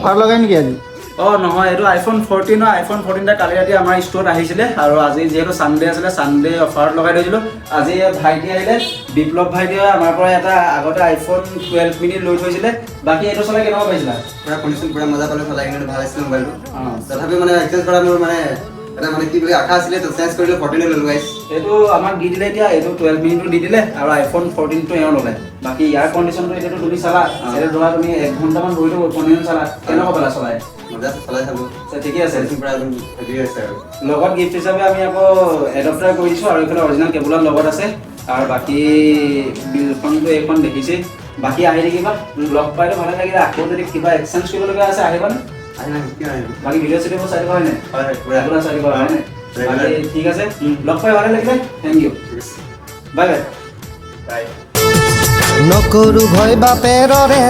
Offer লগাই নেকি আজি? নহয় এইটো আইফোন 14 কালি ৰাতি আমাৰ ষ্ট'ৰত আহিছিলে আৰু আজি যিহেতু ছানডে আছিলে ছানডে অফাৰত লগাই থৈছিলোঁ। আজি ভাইটি আহিলে, বিপ্লৱ ভাইটিয়ে আমাৰ পৰা এটা আগতে আইফোন 12 মিনি লৈ থৈছিলে। বাকী এইটো চলাই কেনেকুৱা পাইছিলা? পুৰা কণ্ডিশ্যন পুৰা মজা পালোঁ, চলাই কিনে ভাল আছিলে মোবাইলটো। তথাপিও মানে এক্সচেঞ্জ কৰা মোৰ মানে এটা মানে কি বুলি আশা আছিলে, তো চেঞ্জ কৰিলোঁ 14 ল'লোঁ গাইছ। এইটো আমাক দি দিলে এতিয়া, এইটো 12 মিনিটো দি দিলে আৰু আইফোন 14টো এওঁ ল'লে। বাকী ইয়াৰ কণ্ডিশ্যনটো এতিয়াতো তুমি চালা, এইটো ধৰা তুমি 1 ঘণ্টামান বহিটো কণ্ডিশ্যন চালা, কেনেকুৱা পালা চলাই? মজা চলাই চালোঁ, ঠিকে আছে। পুৰা একদম হেভি আছে আৰু লগত গিফ্ট হিচাপে আমি আকৌ এডপ্টাৰ কৰি দিছোঁ আৰু এইফালে অৰিজিনেল কেবুলৰ লগত আছে। আৰু বাকী বিলখনটো এইখন দেখিছে। বাকী আহি থাকিবা, লগ পাইতো ভালে লাগিলে। আকৌ যদি কিবা এক্সচেঞ্জ কৰিবলগীয়া আছে আহিবানে? বাকী ভিডিঅ' চিডিঅ'বোৰ চাই দিব হয়নে? হয় পুৰা চাই দিব হয়নে? বাকী ঠিক আছে, লগ পাই ভালে লাগিলে। Thank you, bye bye. নকৰো ভয় বাপেৰৰে